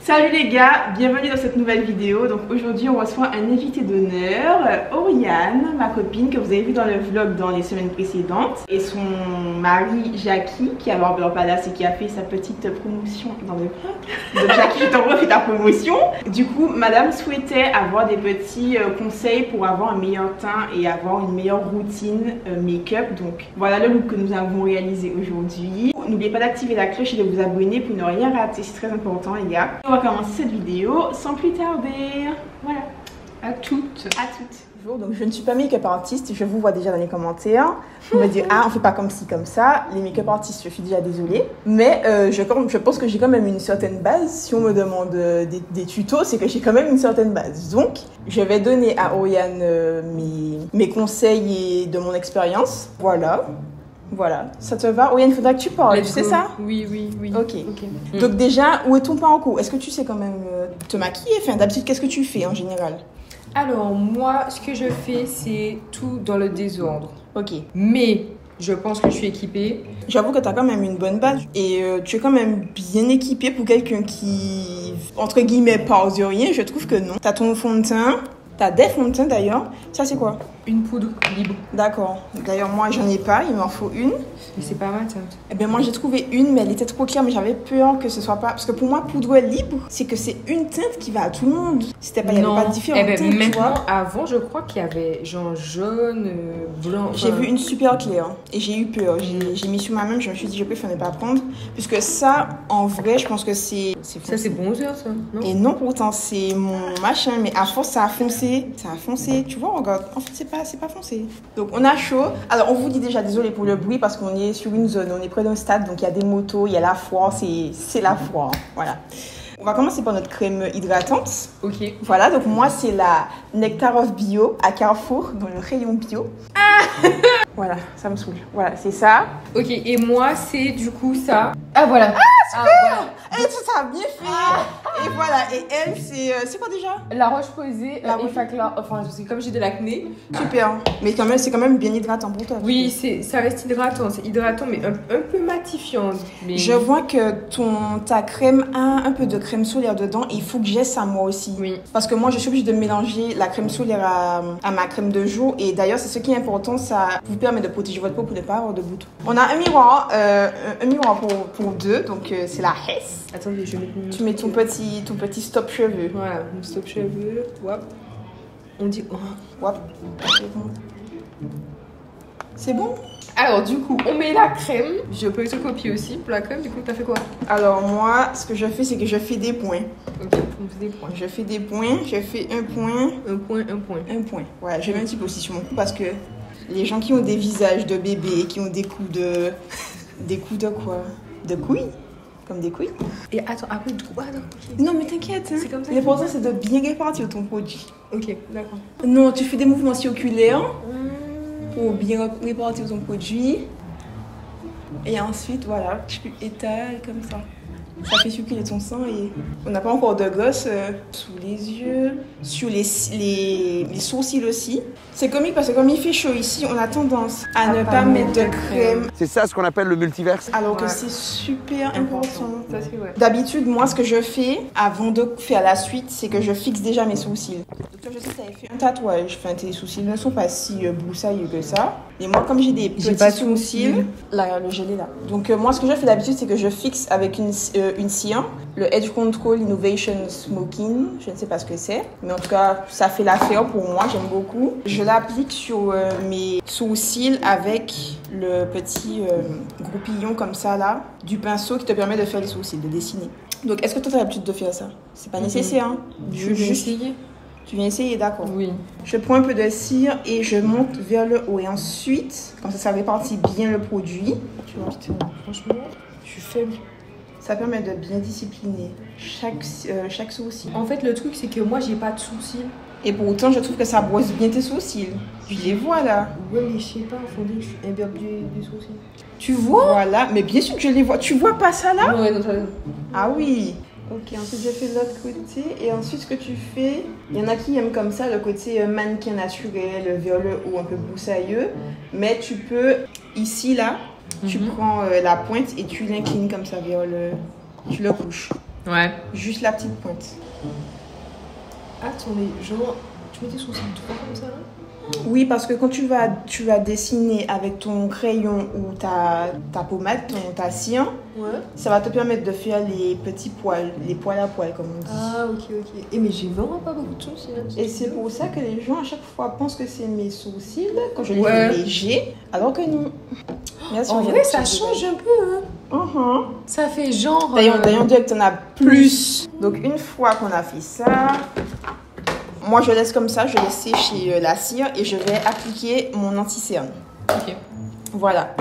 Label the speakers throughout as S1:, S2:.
S1: Salut les gars, bienvenue dans cette nouvelle vidéo. Donc aujourd'hui on reçoit un invité d'honneur, Oriane, ma copine que vous avez vu dans le vlog dans les semaines précédentes, et son mari Jackie qui est à Barbeur Palace et qui a fait sa petite promotion dans le vlog. Donc Jackie, je t'envoie fait ta promotion. Du coup madame souhaitait avoir des petits conseils pour avoir un meilleur teint et avoir une meilleure routine make-up. Donc voilà le look que nous avons réalisé aujourd'hui. N'oubliez pas d'activer la cloche et de vous abonner pour ne rien rater, c'est très important les gars. On va commencer cette vidéo sans plus tarder. Voilà.
S2: À toutes.
S1: À toutes. Donc je ne suis pas make-up artiste, je vous vois déjà dans les commentaires. Vous me dites ah on fait pas comme ci comme ça. Les make-up artistes, je suis déjà désolée. Mais je pense que j'ai quand même une certaine base. Si on me demande des tutos, c'est que j'ai quand même une certaine base. Donc je vais donner à Oriane mes conseils et de mon expérience. Voilà, ça te va? Oriane, il faudra que tu parles, tu sais ça?
S2: Oui.
S1: Ok. Donc déjà, où est ton parcours? Est-ce que tu sais quand même te maquiller? Enfin, d'habitude, qu'est-ce que tu fais en général?
S2: Alors, moi, ce que je fais, c'est tout dans le désordre.
S1: Ok.
S2: Mais je pense que je suis équipée.
S1: J'avoue que tu as quand même une bonne base et tu es quand même bien équipée pour quelqu'un qui, entre guillemets, parle de rien. Je trouve que non. Tu as ton fond de teint. T'as des fonds de teint d'ailleurs. Ça c'est quoi?
S2: Une poudre libre.
S1: D'accord. D'ailleurs moi j'en ai pas, il m'en faut une.
S2: Mais c'est pas ma teinte.
S1: Eh bien moi j'ai trouvé une mais elle était trop claire mais j'avais peur que ce soit pas... Parce que pour moi poudre libre c'est que c'est une teinte qui va à tout le monde. C'était pas, il y avait pas de différence.
S2: Eh ben, maintenant, avant je crois qu'il y avait genre jaune, blanc.
S1: J'ai vu une super claire et j'ai eu peur. J'ai mis sur ma main, je me suis dit je préfère ne pas prendre. Puisque ça en vrai je pense que c'est...
S2: Ça c'est bronzer ça, non?
S1: Et non pourtant c'est mon machin mais à force ça a foncé. Ça a foncé, tu vois, regarde. En fait, c'est pas foncé. Donc, on a chaud. Alors, on vous dit déjà désolé pour le bruit parce qu'on est sur une zone, on est près d'un stade, donc il y a des motos, il y a la foire, c'est la foire. Voilà. On va commencer par notre crème hydratante.
S2: Ok.
S1: Voilà, donc moi, c'est la Nectar of Bio à Carrefour, dans le rayon bio. Voilà, ça me saoule. Voilà, c'est ça.
S2: Ok, et moi, c'est du coup ça. Ah, voilà.
S1: Ah, super Et ça a bien fait. Et voilà, et elle, c'est quoi déjà?
S2: La Roche-Posay, Effaclar, enfin, c'est comme j'ai de l'acné.
S1: Super. Mais quand même, c'est quand même bien hydratant pour toi.
S2: Oui, ça reste hydratant. C'est hydratant, mais un peu matifiant. Mais...
S1: Je vois que ta crème a un peu de crème solaire dedans et il faut que j'ai ça moi aussi.
S2: Oui.
S1: Parce que moi, je suis obligée de mélanger la crème solaire à ma crème de jour. Et d'ailleurs, c'est ce qui est important, ça vous permet de protéger votre peau pour ne pas avoir de boutons. On a un miroir pour deux, donc c'est la Hess.
S2: Attendez, je vais mettre
S1: Tu mets ton petit stop cheveux.
S2: Voilà, mon stop cheveux. Wap. On dit...
S1: Wap. C'est bon?
S2: Alors, du coup, on met la crème. Je peux te copier aussi pour la crème. Du coup, t'as fait quoi?
S1: Alors, moi, ce que je fais, c'est que je fais des points.
S2: Ok, on fait des points.
S1: Je fais des points. Je fais un point.
S2: Un point.
S1: Un point. Voilà, je mets un petit peu aussi sur mon cou parce que les gens qui ont des visages de bébé, qui ont des coups de... Des coups de quoi? De couilles? Comme des couilles.
S2: Et attends, après, du coup, okay.
S1: Non, mais t'inquiète. Hein.
S2: C'est comme ça.
S1: L'important, c'est de bien répartir ton produit.
S2: Ok, d'accord.
S1: Non, tu fais des mouvements circulaires pour bien répartir ton produit. Et ensuite, voilà, tu étales comme ça. Ça fait circuler ton sang et on n'a pas encore de gosse sous les yeux, sur les sourcils aussi. C'est comique parce que comme il fait chaud ici, on a tendance à ne pas mettre de crème.
S3: C'est ça ce qu'on appelle le multiverse.
S1: Alors que c'est super important.
S2: Ça, c'est vrai.
S1: D'habitude, moi, ce que je fais avant de faire la suite, c'est que je fixe déjà mes sourcils. Donc, je sais que tu avais fait un tatouage. Enfin, tes sourcils ne sont pas si broussailleux que ça. Et moi, comme j'ai des petits sourcils, là, le gel est là. Donc, moi, ce que je fais d'habitude, c'est que je fixe avec une cire, le Edge Control Innovation Smoking. Je ne sais pas ce que c'est. Mais en tout cas, ça fait l'affaire pour moi. J'aime beaucoup. Je l'applique sur mes sourcils avec le petit groupillon comme ça, là, du pinceau qui te permet de faire les sourcils, de dessiner. Donc, est-ce que toi, tu as l'habitude de faire ça? C'est pas nécessaire, hein?
S2: Je vais essayer.
S1: Tu viens essayer, d'accord?
S2: Oui.
S1: Je prends un peu de cire et je monte vers le haut. Et ensuite, comme ça répartit bien le produit. Tu vois?
S2: Putain, franchement, je suis faible.
S1: Ça permet de bien discipliner chaque sourcil.
S2: En fait, le truc, c'est que moi, j'ai pas de sourcils.
S1: Et pour autant, je trouve que ça brosse bien tes sourcils. Tu les vois, là?
S2: Ouais, mais je sais pas, il faudrait que je imberbe des sourcils.
S1: Tu vois? Voilà, mais bien sûr que je les vois. Tu vois pas ça, là?
S2: Ouais, non, ça...
S1: Ah oui. Ok, ensuite je fais de l'autre côté. Et ensuite, ce que tu fais, il y en a qui aiment comme ça le côté mannequin naturel, vers le haut, un peu broussailleux. Mais tu peux, ici, là, tu prends la pointe et tu l'inclines comme ça vers le... Tu le couches.
S2: Ouais.
S1: Juste la petite pointe.
S2: Attendez, genre, tu mets tes sourcils droits comme ça là?
S1: Oui, parce que quand tu vas dessiner avec ton crayon ou ta pommade, ta cire,
S2: Ouais.
S1: ça va te permettre de faire les petits poils, les poils à poils, comme on dit.
S2: Ah, ok. Et mais j'ai vraiment pas beaucoup de sourcils là.
S1: Et c'est pour ça que les gens à chaque fois pensent que c'est mes sourcils quand je les
S2: Ouais.
S1: fais légers, alors que non. Merci,
S2: En
S1: on vient
S2: vrai,
S1: de
S2: ça
S1: se
S2: change un peu, hein.
S1: Uh-huh.
S2: Ça fait genre.
S1: D'ailleurs, on dirait que t'en as plus. Donc une fois qu'on a fait ça, moi je laisse comme ça, je laisse sécher la cire et je vais appliquer mon anti-cerne.
S2: Ok.
S1: Voilà.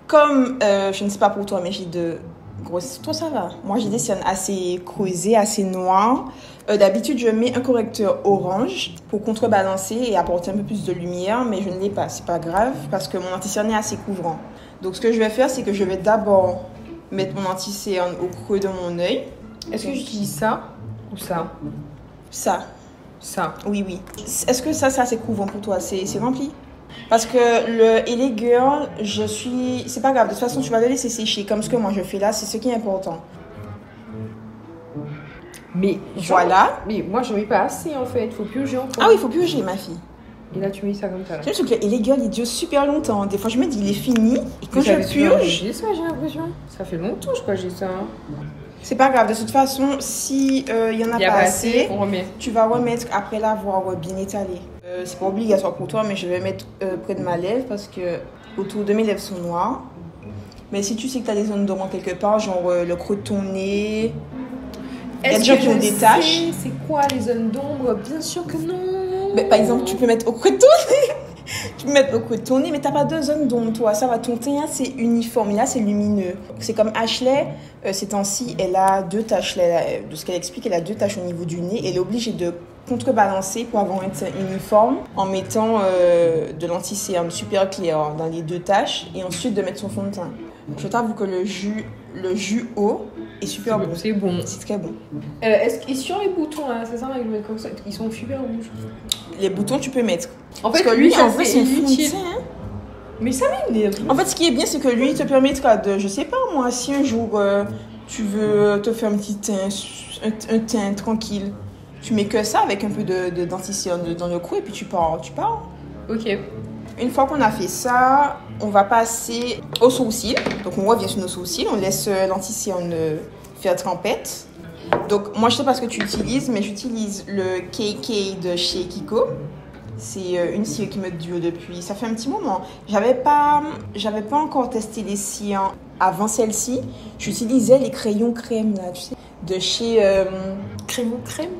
S1: Comme, je ne sais pas pour toi, mais j'ai de grosses... Toi, ça va. Moi, j'ai des cernes assez creusées, assez noires. D'habitude, je mets un correcteur orange pour contrebalancer et apporter un peu plus de lumière, mais je ne l'ai pas. C'est pas grave parce que mon anti-cerne est assez couvrant. Donc, ce que je vais faire, c'est que je vais d'abord mettre mon anti-cerne au creux de mon œil.
S2: Est-ce que j'utilise ça ou ça?
S1: Ça.
S2: Ça.
S1: Oui. Est-ce que ça c'est couvrant pour toi? C'est rempli? Parce que le LA Girl, c'est pas grave, de toute façon, tu vas le laisser sécher. Comme ce que moi je fais là, c'est ce qui est important.
S2: Mais
S1: Voilà.
S2: Mais moi, j'en mets pas assez en fait. Faut purger encore.
S1: Ah oui, il faut purger, ma fille.
S2: Et là, tu mets ça comme ça. Là.
S1: J'aime ce que le LA Girl, il dure super longtemps. Des fois, je me dis, il est fini. Et quand je purge,
S2: J'ai ça, j'ai l'impression. Ça fait longtemps, je crois, j'ai ça.
S1: c'est pas grave. De toute façon, si il y en a
S2: Il y a
S1: pas assez,
S2: on remet.
S1: tu vas remettre après l'avoir bien étalé. C'est pas obligatoire pour toi, mais je vais mettre près de ma lèvre parce que autour de mes lèvres sont noires. Mais si tu sais que tu as des zones d'ombre quelque part, genre le creux de ton nez, il y a des gens qui ont des taches.
S2: C'est quoi les zones d'ombre? Bien sûr que non.
S1: Mais, par exemple, tu peux mettre au creux de ton nez. Tu peux mettre au creux de ton nez, mais t'as pas de zone d'ombre, toi. Ça va, ton teint, c'est uniforme. Et là, c'est lumineux. C'est comme Ashley, ces temps-ci, elle a 2 taches. De ce qu'elle explique, elle a 2 taches au niveau du nez. Elle est obligée de contrebalancer pour avoir un teint uniforme en mettant de l'anti-cerne super clair dans les 2 taches et ensuite de mettre son fond de teint. Je t'avoue que le jus haut est super bon.
S2: C'est bon.
S1: C'est très bon.
S2: Et sur les boutons, là, c'est ça, avec le comme ça, ils sont super rouges.
S1: Les boutons, tu peux mettre.
S2: En
S1: Parce
S2: fait,
S1: que lui, en vrai,
S2: c'est
S1: c'est fond de
S2: inutile.
S1: teint.
S2: Mais ça m'énerve.
S1: En fait, ce qui est bien, c'est que lui, il te permettra de, je sais pas moi, si un jour tu veux te faire un petit teint, un teint tranquille, tu mets que ça avec un peu de d'anti-cerne dans le cou et puis tu pars.
S2: Ok.
S1: Une fois qu'on a fait ça, on va passer aux sourcils. Donc on revient sur nos sourcils, on laisse l'anti-cerne faire trempette. Donc moi, je sais pas ce que tu utilises, mais j'utilise le KK de chez Kiko. C'est une cire qui me dure depuis, ça fait un petit moment. J'avais pas encore testé les cires avant celle-ci. J'utilisais les crayons crème là, tu sais, de chez
S2: Crayon crème.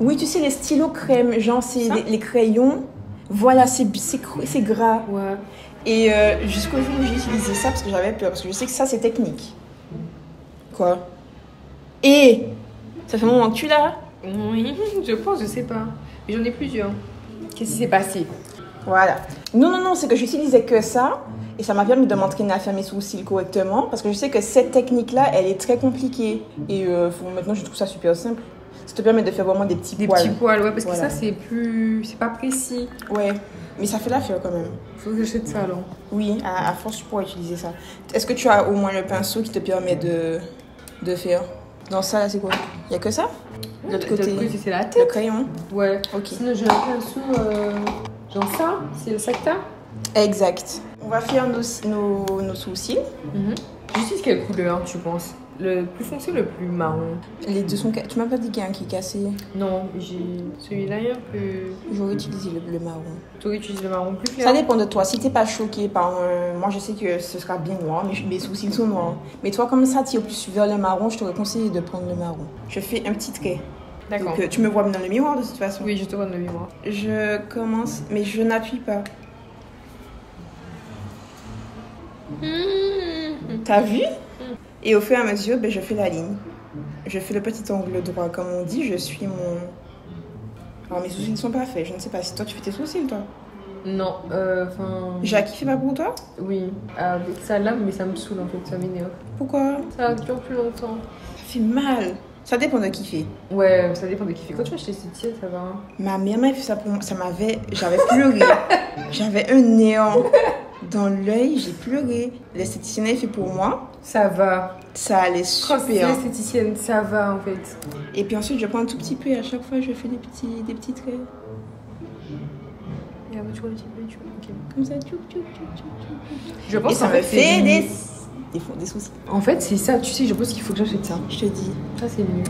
S1: oui, tu sais les stylos crème, genre c'est les crayons. Voilà, c'est gras.
S2: Ouais.
S1: Et jusqu'au jour où j'ai utilisé ça parce que j'avais peur parce que je sais que ça c'est technique. Quoi? Et ça fait un moment que tu l'as.
S2: Oui, je sais pas. Mais j'en ai plusieurs. Qu'est-ce qui s'est passé?
S1: Voilà. Non, c'est que j'utilisais que ça et ça m'a permis de m'entraîner à faire mes sourcils correctement parce que je sais que cette technique-là, elle est très compliquée et maintenant je trouve ça super simple. Ça te permet de faire vraiment des petits poils.
S2: Des petits poils, ouais, parce
S1: Voilà.
S2: que ça c'est pas précis.
S1: Ouais, mais ça fait l'affaire quand même.
S2: Faut que j'achète ça alors.
S1: Oui, à force tu pourras utiliser ça. Est-ce que tu as au moins le pinceau qui te permet de faire? Dans ça là, c'est quoi? Il y a que ça? De l'autre côté,
S2: c'est la
S1: le
S2: tête.
S1: crayon.
S2: Ouais.
S1: Ok.
S2: Sinon j'ai un pinceau, genre ça, c'est le sac que t'as?
S1: Exact. On va faire nos sourcils.
S2: J'utilise quelle couleur, tu penses? Le plus foncé ou le plus marron?
S1: Les deux sont... Tu m'as pas dit qu'il y a un qui est cassé.
S2: Non, celui-là est un peu...
S1: J'aurais utilisé le marron.
S2: Toi, utilises le marron plus clair?
S1: Ça dépend de toi. Si t'es pas choqué par moi, je sais que ce sera bien noir, mais mes sourcils sont noirs. Mais toi, comme ça, tu es plus vers le marron, je t'aurais conseillé de prendre le marron. Je fais un petit trait.
S2: D'accord.
S1: Donc, tu me vois dans le miroir de toute façon.
S2: Oui, je te vois dans le miroir.
S1: Je commence, mais je n'appuie pas. T'as vu? Et au fur et à mesure, je fais la ligne. Je fais le petit angle droit. Comme on dit, je suis mon... Alors, mes sourcils ne sont pas faits. Je ne sais pas si toi, tu fais tes sourcils, toi.
S2: Non,
S1: Jackie fait pas pour toi?
S2: Oui, avec ça là, mais ça me saoule en fait, ça m'énerve.
S1: Pourquoi?
S2: Ça dure plus longtemps.
S1: Ça fait mal. Ça dépend de qui fait.
S2: Ouais, ça dépend de qui fait. Quand tu vas acheter ces tièdes, ça va.
S1: Ma mère m'a fait ça pour moi. Ça m'avait... J'avais pleuré. J'avais un néant. Dans l'œil, j'ai pleuré. L'esthéticienne a fait pour moi.
S2: Ça va.
S1: Ça allait
S2: Quand c'est
S1: super.
S2: l'esthéticienne, ça va en fait.
S1: Et puis ensuite, je prends un tout petit peu et à chaque fois, je fais des petits traits.
S2: Et après, tu vois le petit peu, tu vois. Ok.
S1: Comme ça, tchouk, tchouk, tchouk, tchouk, tchouk.
S2: Je pense
S1: Et ça
S2: qu'en
S1: me
S2: fait,
S1: fait
S2: c'est
S1: des soucis.
S2: En fait, c'est ça, tu sais, je pense qu'il faut que j'achète ça.
S1: Je te dis.
S2: Ça, c'est mieux.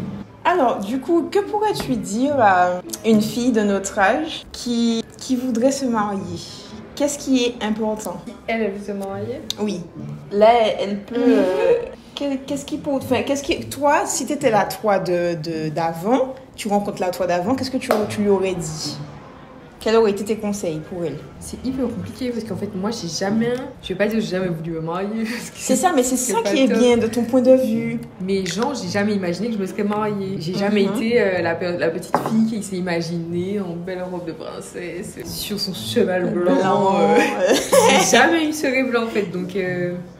S1: Alors, du coup, que pourrais-tu dire à une fille de notre âge qui voudrait se marier? Qu'est-ce qui est important?
S2: Elle veut se marier?
S1: Oui. Là, elle peut... qu'est-ce qui pour... Enfin, toi, si tu étais la toi d'avant, tu rencontres la toi d'avant, qu'est-ce que tu lui aurais dit? Quels auraient été tes conseils pour elle?
S2: C'est hyper compliqué parce qu'en fait, moi, je vais pas dire que j'ai jamais voulu me marier.
S1: C'est ça, mais c'est ça qui est bien de ton point de vue.
S2: Mais genre, j'ai jamais imaginé que je me serais mariée. J'ai jamais été la petite fille qui s'est imaginée en belle robe de princesse sur son cheval blanc. J'ai jamais eu ce rêve-là en fait. Donc,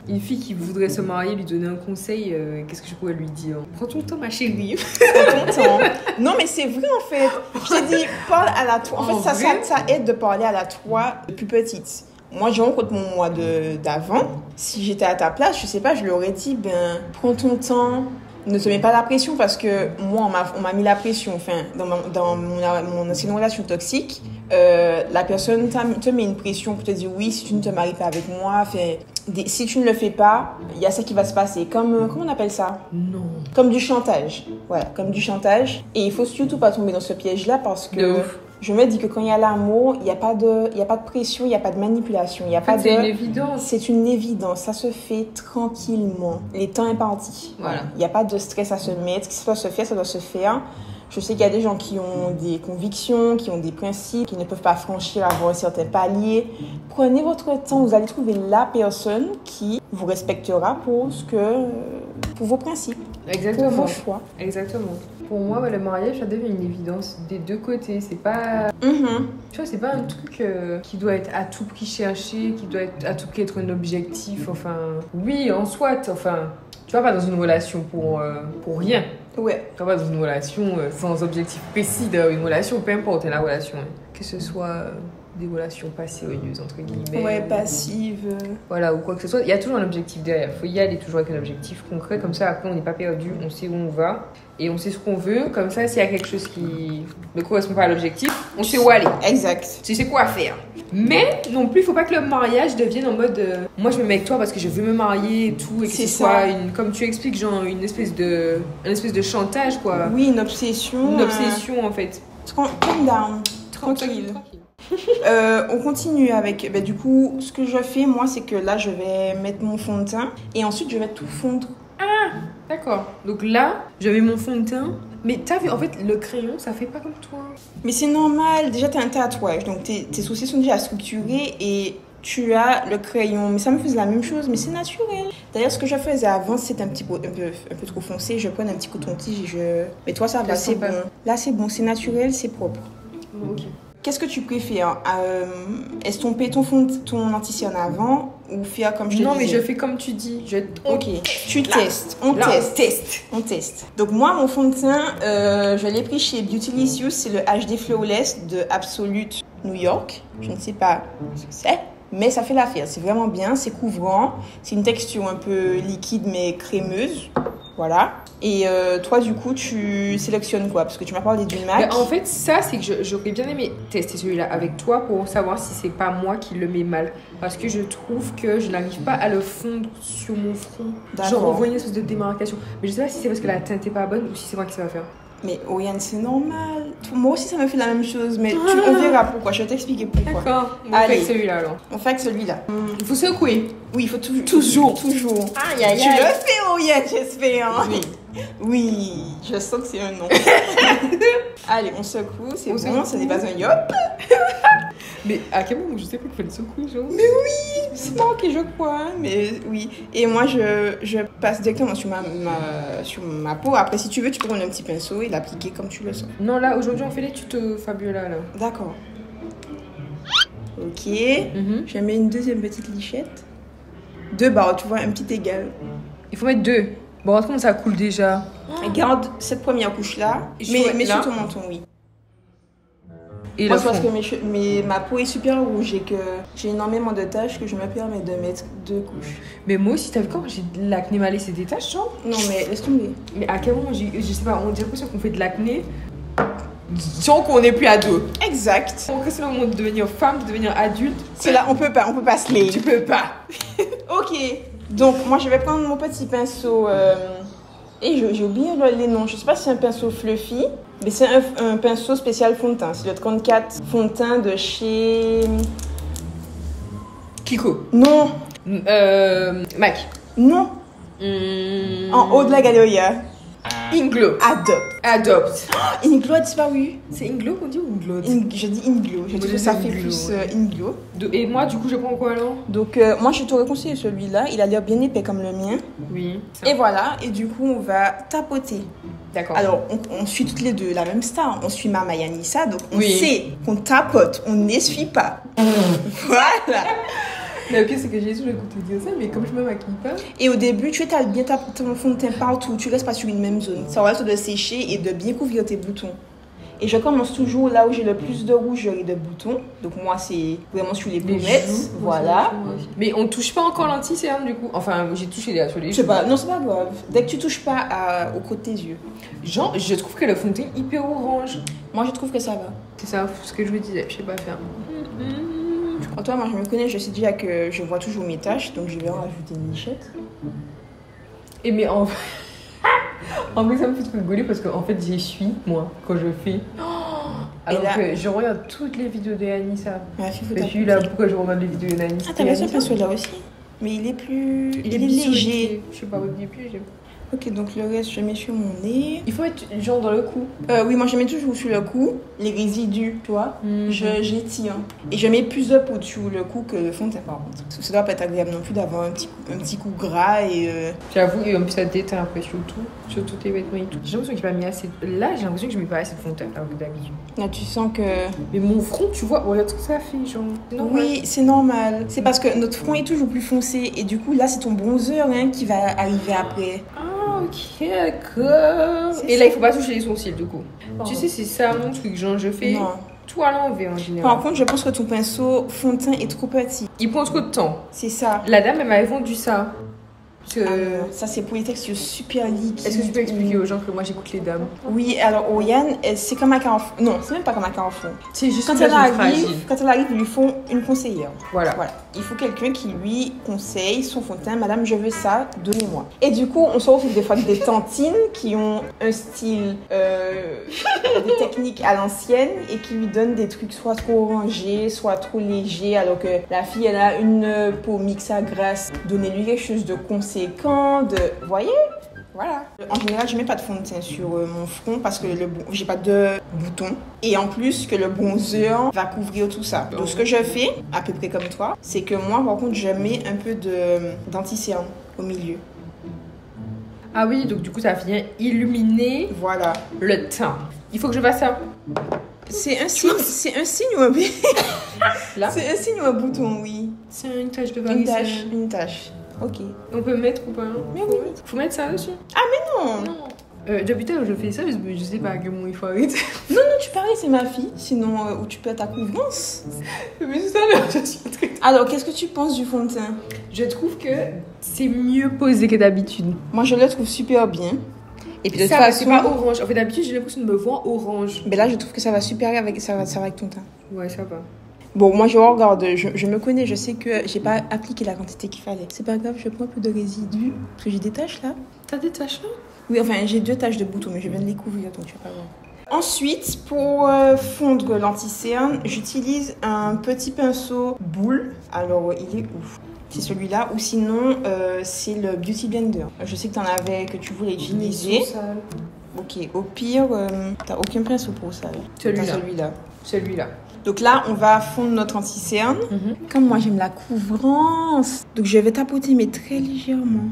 S2: une fille qui voudrait se marier, lui donner un conseil, qu'est-ce que je pourrais lui dire? Prends ton temps, ma chérie.
S1: Prends ton temps. Non, mais c'est vrai en fait. Je t'ai dit, parle à la toi. En fait, ça aide de parler à la toi plus petite. Moi, je rencontre mon moi d'avant. Si j'étais à ta place, je sais pas, je lui aurais dit, prends ton temps. Ne te mets pas la pression parce que moi, on m'a mis la pression. Enfin, dans mon ancienne relation toxique, la personne te met une pression pour te dire oui, si tu ne te maries pas avec moi, si tu ne le fais pas, il y a ça qui va se passer. Comment on appelle ça?
S2: Non.
S1: Comme du chantage. Voilà, comme du chantage. Et il faut surtout pas tomber dans ce piège-là parce que je me dis que quand il y a l'amour, il y a pas de pression, il y a pas de manipulation, il y a pas de...
S2: C'est une évidence.
S1: C'est une évidence, ça se fait tranquillement. Les temps impartis.
S2: Voilà.
S1: Il n'y a pas de stress à se mettre. Si ça doit se faire, ça doit se faire. Je sais qu'il y a des gens qui ont des convictions, qui ont des principes, qui ne peuvent pas franchir avant un certain palier. Prenez votre temps, vous allez trouver la personne qui vous respectera pour vos principes,
S2: Exactement.
S1: pour vos choix.
S2: Exactement. Pour moi, le mariage, ça devient une évidence des deux côtés. C'est pas... Tu vois, c'est pas un truc qui doit être à tout prix cherché, qui doit être à tout prix être un objectif. Enfin, oui, en soit. Enfin, tu vas pas dans une relation pour rien.
S1: Ouais.
S2: Tu vas pas dans une relation sans objectif précis. Une relation, peu importe la relation. Que ce soit des relations pas sérieuses, entre guillemets.
S1: Ouais, passives.
S2: Voilà, ou quoi que ce soit. Il y a toujours un objectif derrière. Il faut y aller toujours avec un objectif concret. Comme ça, après, on n'est pas perdu. On sait où on va. Et on sait ce qu'on veut. Comme ça, s'il y a quelque chose qui ne correspond pas à l'objectif, on sait où aller.
S1: Exact.
S2: Tu sais quoi faire. Mais non plus, il faut pas que le mariage devienne en mode moi je me mets avec toi parce que je veux me marier et tout. Et que
S1: c'est
S2: ce soit,
S1: ça.
S2: comme tu expliques, genre une espèce de chantage, quoi.
S1: Oui, une obsession.
S2: Une obsession, en fait.
S1: Calm down. Tranquille. On continue avec... du coup, ce que je fais, moi, c'est que là, je vais mettre mon fond de teint. Et ensuite, je vais tout fondre.
S2: Ah, d'accord. Donc là, je mets mon fond de teint. Mais t'as vu, en fait, le crayon, ça fait pas comme toi.
S1: Mais c'est normal. Déjà, t'as un tatouage. Donc, tes sourcils sont déjà structurés et tu as le crayon. Mais ça me faisait la même chose, mais c'est naturel. D'ailleurs, ce que je faisais avant, c'était un peu trop foncé. Je prenais un petit coton-tige et Mais toi, ça va, c'est bon. Là, c'est bon, c'est naturel, c'est propre.
S2: Ok.
S1: Qu'est-ce que tu préfères estomper ton anti-cerne avant ou faire comme je te disais?
S2: Non, mais je fais comme tu dis.
S1: Ok, tu testes. On teste. Donc moi, mon fond de teint, je l'ai pris chez Beautylicious. C'est le HD Flawless de Absolute New York. Je ne sais pas ce que c'est, mais ça fait l'affaire. C'est vraiment bien, c'est couvrant. C'est une texture un peu liquide mais crémeuse. Voilà. Et toi, du coup, tu sélectionnes quoi? Parce que tu m'as parlé du MAC.
S2: En fait, ça, c'est que j'aurais bien aimé tester celui-là avec toi pour savoir si c'est pas moi qui le mets mal. Parce que je trouve que je n'arrive pas à le fondre sur mon front. Genre, on voit une espèce de démarcation. Mais je sais pas si c'est parce que la teinte est pas bonne ou si c'est moi qui ça va faire.
S1: Mais Oriane, c'est normal. Moi aussi, ça me fait la même chose. Mais on verra pourquoi. Je vais t'expliquer pourquoi.
S2: D'accord. On fait avec celui-là alors.
S1: On fait avec celui-là.
S2: Il faut secouer.
S1: Oui, il faut toujours.
S2: Aïe, aïe, aïe.
S1: Tu le fais, Oriane, j'espère. Oui, je sens que c'est un non. Allez, on secoue. C'est bon, ce n'est pas un yop.
S2: Mais à quel moment je sais pas qu'il faut le secouer, genre?
S1: Mais oui, c'est pas ok, je crois. Mais oui. Et moi, je passe directement sur ma peau. Après, si tu veux, tu peux prendre un petit pinceau et l'appliquer comme tu le sens.
S2: Non, là, aujourd'hui, on fait les tutos Fabiola, là.
S1: D'accord. Ok. Je mets une deuxième petite lichette. 2 barres, tu vois, un petit égal.
S2: Il faut mettre 2. Bon, comment ça coule déjà?
S1: Garde cette première couche-là. Mais sur ton menton, oui.
S2: Et
S1: Moi,
S2: le
S1: c'est parce
S2: fond.
S1: que ma peau est super rouge et que j'ai énormément de taches que je me permets de mettre 2 couches.
S2: Mais moi aussi, t'as vu quand j'ai de l'acné malais, c'est des taches, genre?
S1: Non, mais laisse tomber.
S2: Mais à quel moment je sais pas, on dirait presque qu'on fait de l'acné sans qu'on n'est plus ado.
S1: Exact.
S2: On c'est le moment de devenir femme, de devenir adulte.
S1: C'est là, on peut pas se les.
S2: Tu peux pas.
S1: Ok. Donc, moi, je vais prendre mon petit pinceau. Et j'ai oublié les noms. Je sais pas si c'est un pinceau fluffy, mais c'est un pinceau spécial fond de teint. C'est le 34 fond de teint de chez.
S2: Kiko.
S1: Non.
S2: Mac.
S1: Non. En haut de la galeria.
S2: Inglo. Adopt.
S1: Inglo a disparu.
S2: C'est Inglo qu'on dit ou Inglo?
S1: Je dis Inglo. Je trouve que ça fait
S2: Inglo,
S1: plus
S2: ouais.
S1: Inglo.
S2: Et moi, du coup, je prends quoi alors?
S1: Donc, moi, je t'aurais conseillé celui-là. Il a l'air bien épais comme le mien.
S2: Oui.
S1: Et voilà. Et du coup, on va tapoter.
S2: D'accord.
S1: Alors, on suit toutes les deux la même star. On suit Mama et Anissa. Donc, on
S2: Oui.
S1: sait qu'on tapote. On n'essuie pas. Voilà.
S2: Mais ok, c'est que j'ai sous le coup de dire ça, mais comme je me maquille pas.
S1: Et au début, tu étales bien ton fond de teint partout. Tu restes pas sur une même zone. Ça va de sécher et de bien couvrir tes boutons. Et je commence toujours là où j'ai le plus de rougeur et de boutons. Donc moi, c'est vraiment sur les pommettes.
S2: joues,
S1: Voilà.
S2: Mais on touche pas encore l'anti-cerne du coup. Enfin, j'ai touché les sur les
S1: Je sais
S2: joues.
S1: pas, non, c'est pas grave. Dès que tu touches pas au creux de tes yeux.
S2: Genre, je trouve que le fond de teint est hyper orange.
S1: Moi, je trouve que ça va.
S2: C'est ça, ce que je me disais, je sais pas faire.
S1: En toi, moi, je me connais, je sais déjà que je vois toujours mes taches. Donc, je vais en rajouter une lichette.
S2: Et mais en en fait, ça me fait trop rigoler parce qu'en fait, j'essuie, moi, quand je fais. Alors
S1: là-
S2: que je regarde toutes les vidéos de Anissa.
S1: Ma fille, faut
S2: Je
S1: taper.
S2: suis là, pourquoi je regarde les vidéos de Anissa?
S1: Ah, t'as mis ce pinceau-là aussi. Mais il est plus. Il est léger.
S2: Je sais pas, il est plus léger.
S1: Ok, donc le reste, je mets sur mon nez.
S2: Il faut mettre genre dans le cou.
S1: Oui, moi, je mets toujours sur le cou les résidus, tu vois.
S2: Mhm.
S1: Je l'étire. Et je mets plus de poudre sur le cou que le fond de teint, par contre. Parce que ça doit pas être agréable non plus d'avoir un petit coup gras et.
S2: J'avoue, et en plus ça déteint après sur tous tes vêtements et tout. J'ai l'impression que j'ai pas mis assez. Là, j'ai l'impression que je mets pas assez de fond de teint alors que d'habitude.
S1: Là, tu sens que.
S2: Mais mon front, tu vois, regarde ce que ça fait, genre. Non,
S1: Oui, c'est normal. C'est parce que notre front est toujours plus foncé. Et du coup, là, c'est ton bronzer hein, qui va arriver après.
S2: Ah, ok, d'accord.
S1: C'est
S2: Et
S1: ça.
S2: là, il faut pas toucher les sourcils, du coup. Tu sais, c'est ça mon truc. Genre, je fais
S1: Non.
S2: tout à l'envers en général.
S1: Par contre, je pense que ton pinceau fond de teint est trop petit.
S2: Il prend trop de temps.
S1: C'est ça.
S2: La dame, elle m'avait vendu ça. Parce que...
S1: Ça, c'est pour les textures super liquides.
S2: Est-ce que tu peux expliquer aux gens que moi j'écoute les dames?
S1: Oui, alors Oriane, c'est comme un carrefour. Non, c'est même pas comme un carrefour.
S2: C'est juste
S1: Quand
S2: une
S1: elle,
S2: personne
S1: arrive,
S2: fragile.
S1: quand elle arrive, ils lui font une conseillère.
S2: Voilà.
S1: Voilà. Il faut quelqu'un qui lui conseille son fond de teint. Madame, je veux ça, donnez-moi. Et du coup, on se retrouve des fois avec des tantines qui ont un style, des techniques à l'ancienne et qui lui donnent des trucs soit trop orangés, soit trop légers, alors que la fille, elle a une peau mixée à grasse. Donnez-lui quelque chose de conséquent, vous voyez? Voilà. En général, je mets pas de fond de teint sur mon front parce que j'ai pas de boutons. Et en plus, que le bronzer va couvrir tout ça. Donc, ce que je fais, à peu près comme toi, c'est que moi, par contre, je mets un peu d'anti-cerne au milieu.
S2: Ah oui, donc du coup, ça vient illuminer
S1: Voilà.
S2: le teint. Il faut que je fasse ça.
S1: C'est un signe ou un
S2: Là,
S1: C'est un signe ou un bouton, oui.
S2: c'est une tache de
S1: Une
S2: varicelle.
S1: tache, une tache. Ok.
S2: On peut mettre ou pas?
S1: Mais oui.
S2: Faut mettre ça dessus?
S1: Non.
S2: Non. Depuis tard, je fais ça, mais je sais pas à quel moment il faut arrêter.
S1: Non, tu parlais, c'est ma fille. Sinon, où tu peux ta couvrance.
S2: Mais tout à l'heure, je suis très...
S1: Alors, qu'est-ce que tu penses du fond de teint?
S2: Je trouve que c'est mieux posé que d'habitude.
S1: Moi, je le trouve super bien. Et puis, de toute
S2: Ça, c'est
S1: façon,
S2: pas orange. En fait, d'habitude, j'ai l'impression de me voir orange.
S1: mais là, je trouve que ça va super avec, ça va avec ton teint.
S2: Ouais, ça va.
S1: Bon, moi, je regarde, je me connais, je sais que j'ai pas appliqué la quantité qu'il fallait. C'est pas grave, je prends un peu de résidus. Parce que j'ai des taches là.
S2: T'as des taches là?
S1: Oui, enfin, j'ai 2 taches de boutons, mais je viens de les couvrir, donc je sais pas grave. Ensuite, pour fondre l'anti-cerne, j'utilise un petit pinceau boule. Alors, il est où? C'est celui-là, ou sinon, c'est le Beauty Blender. Je sais que t'en avais, que tu voulais utiliser. Ok, au pire, t'as aucun pinceau pour ça.
S2: Celui-là.
S1: T'as celui-là.
S2: Celui-là.
S1: Donc là, on va fondre notre anti-cerne. Comme moi, j'aime la couvrance. Donc, je vais tapoter, mais très légèrement.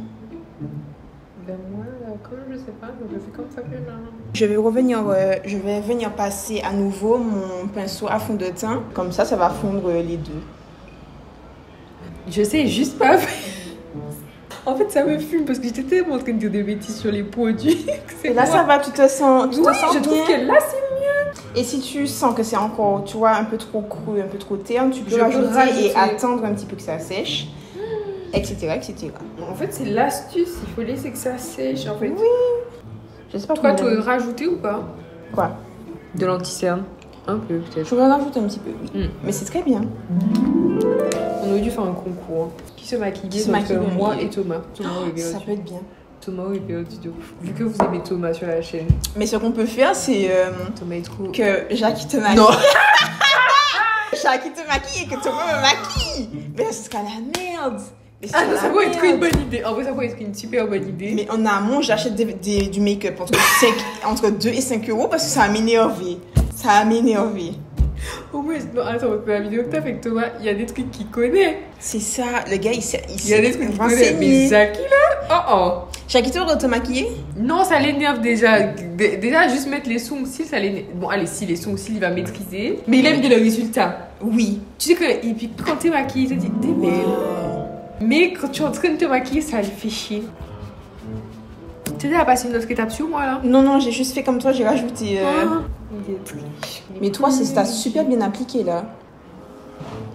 S2: Ben moi, comme je sais pas, donc je fais comme ça que là.
S1: Je vais venir passer à nouveau mon pinceau à fond de teint. Comme ça va fondre les deux.
S2: Je sais juste pas. En fait, ça me fume parce que j'étais tellement en train de dire des bêtises sur les produits.
S1: Et là, ça va, tu te sens
S2: Oui,
S1: bien.
S2: je trouve que là, c'est mieux.
S1: Et si tu sens que c'est encore, tu vois, un peu trop cru, un peu trop terne, tu peux
S2: Je peux
S1: rajouter et
S2: rajouter.
S1: attendre un petit peu que ça sèche, etc., etc.
S2: En fait, c'est l'astuce. Il faut laisser que ça sèche, en fait.
S1: Je sais pas
S2: Toi, tu
S1: comment-
S2: veux rajouter ou pas
S1: Quoi?
S2: de l'anticerne? Un peu, peut-être.
S1: Je vais en rajouter un petit peu, oui. Mais c'est très bien.
S2: On aurait dû faire un concours. Hein. Qui se maquille
S1: Qui se
S2: donc,
S1: maquille le
S2: moi
S1: mieux.
S2: et Thomas. Thomas est
S1: Ça
S2: perdu.
S1: peut être bien.
S2: Thomas est perdu de ouf. Vu que vous aimez Thomas sur la chaîne.
S1: Mais ce qu'on peut faire, c'est
S2: Thomas est trop...
S1: que Jackie te maquille.
S2: Non.
S1: Jackie te maquille et que Thomas me maquille. Mais là, ce sera la merde. Mais ce
S2: Ah
S1: sera
S2: non,
S1: la
S2: ça pourrait être
S1: merde.
S2: une bonne idée. En vrai, ça pourrait être une super bonne idée.
S1: Mais en amont, j'achète du make-up entre 2 et 5 euros parce que ça va m'énerver. Ça va m'énerver.
S2: Au moins, non, attends, la vidéo que t'as fait avec Thomas, il y a des trucs qu'il connaît.
S1: C'est ça, le gars, il
S2: Il y a des trucs qu'il connaît. Mais Zaki, là, oh.
S1: Jackie, tu dois te maquiller?
S2: Non, ça l'énerve déjà. Déjà, juste mettre les sourcils, ça l'énerve. Bon, allez, si les sourcils, il va maîtriser. Mais il aime bien le résultat.
S1: Oui.
S2: Tu sais que, et puis quand t'es maquillée, il te dit, t'es belle. Mais quand tu es en train de te maquiller, ça le fait chier. Tu as passé une autre étape sur moi là?
S1: Non, j'ai juste fait comme toi, j'ai rajouté.
S2: Il est triste.
S1: Mais toi, t'as super bien appliqué là.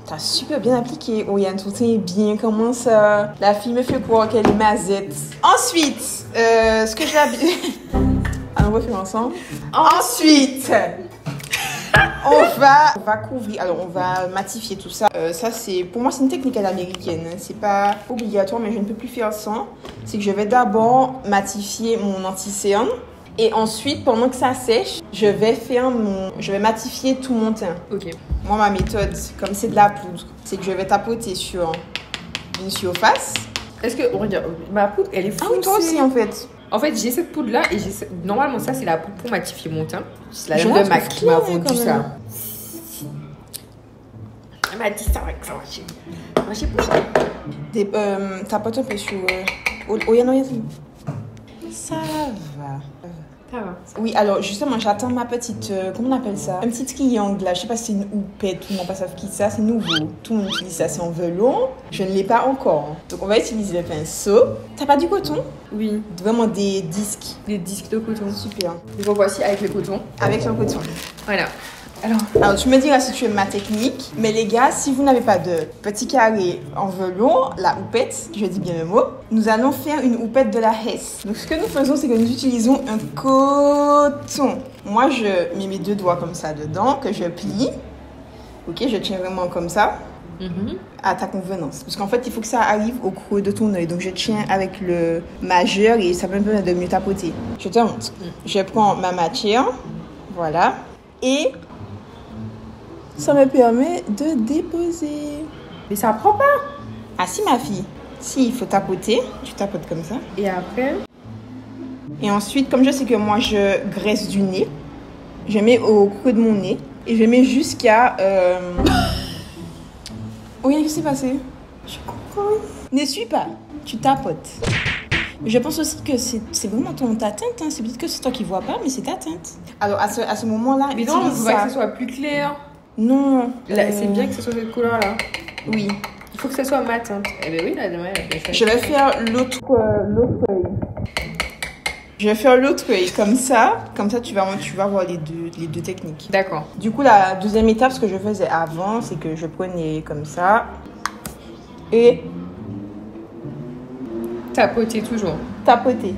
S1: T'as super bien appliqué. Oh, Yann, tout est bien. Comment ça? La fille me fait croire qu'elle est mazette. Ensuite, ce que je vais. Alors, on va faire ensemble. Ensuite, on va couvrir. Alors, on va matifier tout ça. Ça, c'est. Pour moi, c'est une technique à l'américaine. C'est pas obligatoire, mais je ne peux plus faire sans. C'est que je vais d'abord matifier mon anti-cerne. Et ensuite, pendant que ça sèche, je vais matifier tout mon teint.
S2: Ok.
S1: Moi, ma méthode, comme c'est de la poudre, c'est que je vais tapoter sur une surface.
S2: Est-ce que, regarde, ma poudre, elle est
S1: Ah
S2: foncée.
S1: oui, toi aussi, en fait.
S2: En fait, j'ai cette poudre là et normalement, ça, c'est la poudre pour matifier mon teint. C'est la
S1: Je
S2: dame
S1: la
S2: de Mac
S1: trouve
S2: qui m'a
S1: claire,
S2: vendu
S1: quand
S2: ça.
S1: même.
S2: Elle m'a dit ça avec ça. Moi, j'ai pas.
S1: Tapote un peu sur. Oh, Yann, ça va.
S2: Ça va.
S1: Oui, alors justement, j'attends ma petite. Comment on appelle ça? Un petit triangle là. Je sais pas si c'est une houppette, tout le monde pas savent qui ça. C'est nouveau. Tout le monde utilise ça. C'est en velours. Je ne l'ai pas encore. Donc on va utiliser le pinceau. T'as pas du coton?
S2: Oui,
S1: Vraiment des disques.
S2: des disques de coton.
S1: Super.
S2: Donc, voici avec le coton.
S1: Avec le coton.
S2: Voilà.
S1: Alors, tu me diras si tu aimes ma technique. Mais les gars, si vous n'avez pas de petit carré en velours, la houppette, je dis bien le mot, nous allons faire une houppette de la Hesse. Donc, ce que nous faisons, c'est que nous utilisons un coton. Moi, je mets mes 2 doigts comme ça dedans, que je plie. Ok, je tiens vraiment comme ça, à ta convenance. Parce qu'en fait, il faut que ça arrive au creux de ton œil. Donc, je tiens avec le majeur et ça me permet de mieux tapoter. Je te montre. Je prends ma matière, voilà, et ça me permet de déposer.
S2: Mais ça prend pas.
S1: Ah si, ma fille. Si, il faut tapoter. Tu tapotes comme ça.
S2: Et après,
S1: Et ensuite, comme je sais que moi, je graisse du nez, je mets au creux de mon nez. Et je mets jusqu'à... Oh, qu'est-ce qui s'est passé? Je comprends. Ne suis pas. Tu tapotes. Je pense aussi que c'est vraiment ta teinte. Hein. C'est peut-être que c'est toi qui vois pas, mais c'est ta teinte. Alors, à ce moment-là,
S2: mais non, on
S1: utilise
S2: voudrait
S1: ça.
S2: que ce soit plus clair.
S1: Non.
S2: Là, c'est bien que ce soit cette couleur-là.
S1: Oui.
S2: Il faut que ça soit mat. Hein. Eh ben oui, là, demain, elle a fait ça.
S1: Je vais faire l'autre œil. Je vais faire l'autre œil comme ça. Comme ça, tu vas voir les deux techniques.
S2: D'accord.
S1: Du coup, la deuxième étape, ce que je faisais avant, c'est que je prenais comme ça. Et
S2: Tapoter toujours.
S1: tapoter.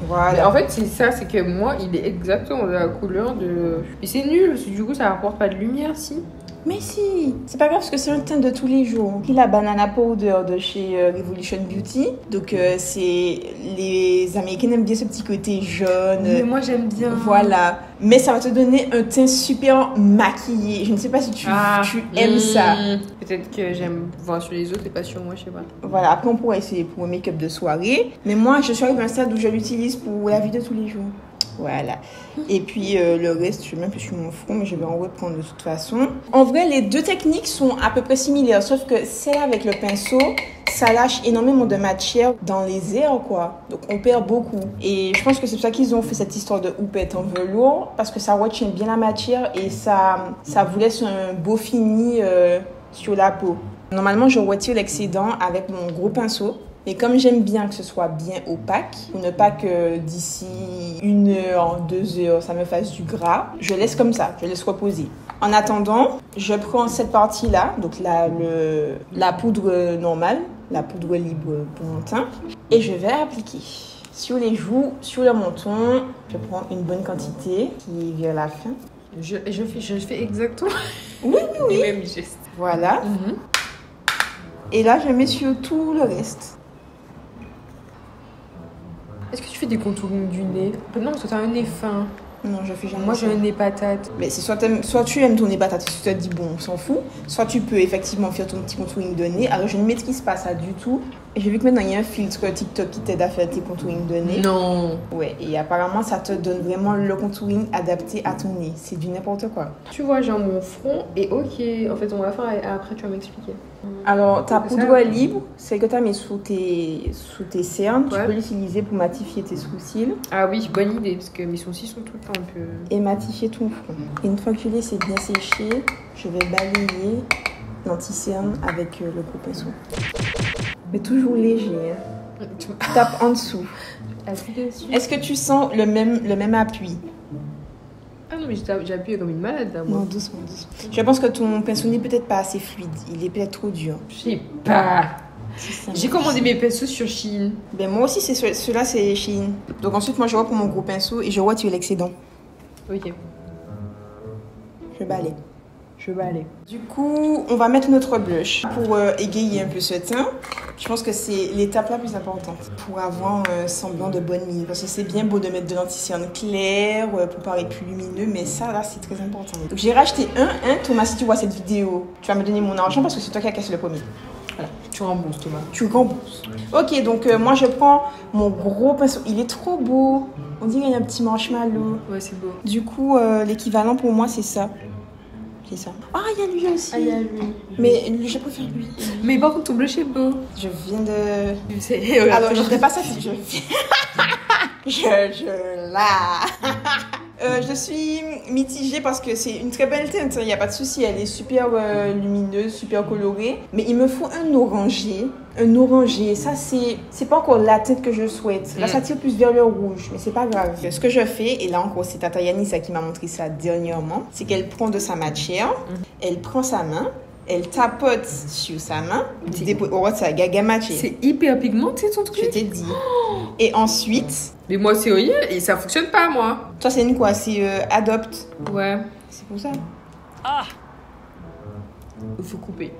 S2: Mais
S1: Voilà.
S2: en fait, c'est ça, c'est que moi, il est exactement de la couleur de... Mais c'est nul, parce que du coup, ça apporte pas de lumière, si.
S1: Mais si, c'est pas grave parce que c'est un teint de tous les jours. Puis la banana powder de chez Revolution Beauty. Donc c'est les Américains aiment bien ce petit côté jaune.
S2: Mais moi, j'aime bien.
S1: Voilà. Mais ça va te donner un teint super maquillé. Je ne sais pas si tu aimes ça.
S2: Peut-être que j'aime voir sur les autres et pas sur moi, je sais pas.
S1: Voilà, après on pourrait essayer pour un make-up de soirée. Mais moi, je suis arrivée à un stade où je l'utilise pour la vie de tous les jours. Voilà. Et puis le reste, je sais même plus sur mon front, mais je vais en reprendre de toute façon. En vrai, les deux techniques sont à peu près similaires, sauf que celle avec le pinceau, ça lâche énormément de matière dans les airs, quoi. Donc on perd beaucoup. Et je pense que c'est pour ça qu'ils ont fait cette histoire de houppette en velours, parce que ça retient bien la matière et ça vous laisse un beau fini sur la peau. Normalement, je retire l'excédent avec mon gros pinceau. Mais comme j'aime bien que ce soit bien opaque, pour ne pas que d'ici 1 heure, 2 heures, ça me fasse du gras, je laisse comme ça, je laisse reposer. En attendant, je prends cette partie-là, donc la poudre normale, la poudre libre pour mon teint, et je vais appliquer sur les joues, sur le menton. Je prends une bonne quantité qui est vers la fin.
S2: Je fais exactement
S1: Oui.
S2: les mêmes gestes.
S1: Voilà. Et là, je mets sur tout le reste.
S2: Est-ce que tu fais des contouring du nez? Non, parce que t'as un nez fin.
S1: Non, je fais jamais
S2: Moi,
S1: ça.
S2: j'ai un nez patate.
S1: Mais c'est soit tu aimes ton nez patate, si tu te dis bon, on s'en fout, soit tu peux effectivement faire ton petit contouring de nez. Alors, je ne maîtrise pas ça du tout. Et j'ai vu que maintenant, il y a un filtre TikTok qui t'aide à faire tes contouring de nez.
S2: Non.
S1: Ouais, et apparemment, ça te donne vraiment le contouring adapté à ton nez. C'est du n'importe quoi.
S2: Tu vois, j'ai mon front et ok. En fait, on va faire et après, tu vas m'expliquer.
S1: Alors, ta
S2: C'est
S1: poudre
S2: ça.
S1: libre, celle que tu as mis sous tes cernes,
S2: Ouais.
S1: tu peux l'utiliser pour matifier tes sourcils
S2: Ah oui, bonne idée, parce que mes sourcils sont tout le temps un peu...
S1: et matifier ton front. Et une fois que tu laisses bien sécher, je vais balayer l'anti-cerne avec le gros pinceau. Mais toujours léger, hein. Tape en dessous.
S2: Appuie dessus.
S1: Est-ce que tu sens le même appui?
S2: Ah non, mais j'ai appuyé comme une malade là, moi.
S1: Non, doucement. Je pense que ton pinceau n'est peut-être pas assez fluide. Il est peut-être trop dur.
S2: Je sais pas.
S1: C'est ça.
S2: J'ai commandé mes pinceaux sur Shein.
S1: Ben moi aussi, c'est ceux-là, c'est Shein. Donc ensuite, moi, je reprends mon gros pinceau et je retire l'excédent.
S2: Ok.
S1: Je balaye.
S2: Je vais aller.
S1: Du coup, on va mettre notre blush pour égayer un peu ce teint. Je pense que c'est l'étape la plus importante pour avoir un semblant de bonne mine. Parce que c'est bien beau de mettre de l'anti-cerne clair pour paraître plus lumineux, mais ça, là, c'est très important. Donc, j'ai racheté un. Thomas, si tu vois cette vidéo, tu vas me donner mon argent parce que c'est toi qui as cassé le premier. Voilà.
S2: Tu rembourses, Thomas.
S1: Tu rembourses. Ok, donc moi, je prends mon gros pinceau. Il est trop beau. On dirait qu'il y a un petit marshmallow.
S2: Ouais, c'est beau.
S1: Du coup, l'équivalent pour moi, c'est ça. C'est ça. Ah, il y a lui aussi.
S2: Ah, il y a lui.
S1: Mais lui, je préfère lui.
S2: Mais par contre, ton blush est beau.
S1: Je viens de...
S2: Tu sais,
S1: Alors, je ne pas ça si je je suis mitigée parce que c'est une très belle teinte, il n'y a pas de souci, elle est super lumineuse, super colorée. Mais il me faut un orangé. Un orangé, ça c'est pas encore la teinte que je souhaite. Là, ça tire plus vers le rouge, mais c'est pas grave. Ce que je fais, et là encore, c'est Tata Yanissa qui m'a montré ça dernièrement, c'est qu'elle prend de sa matière, elle prend sa main, elle tapote sur sa main, ça gaga matché.
S2: c'est hyper pigmenté ton truc.
S1: Je t'ai dit. Et ensuite,
S2: Mais moi, c'est rien et ça fonctionne pas, moi.
S1: toi, c'est une quoi? C'est Adopt.
S2: Ouais.
S1: C'est pour ça.
S2: Il faut couper.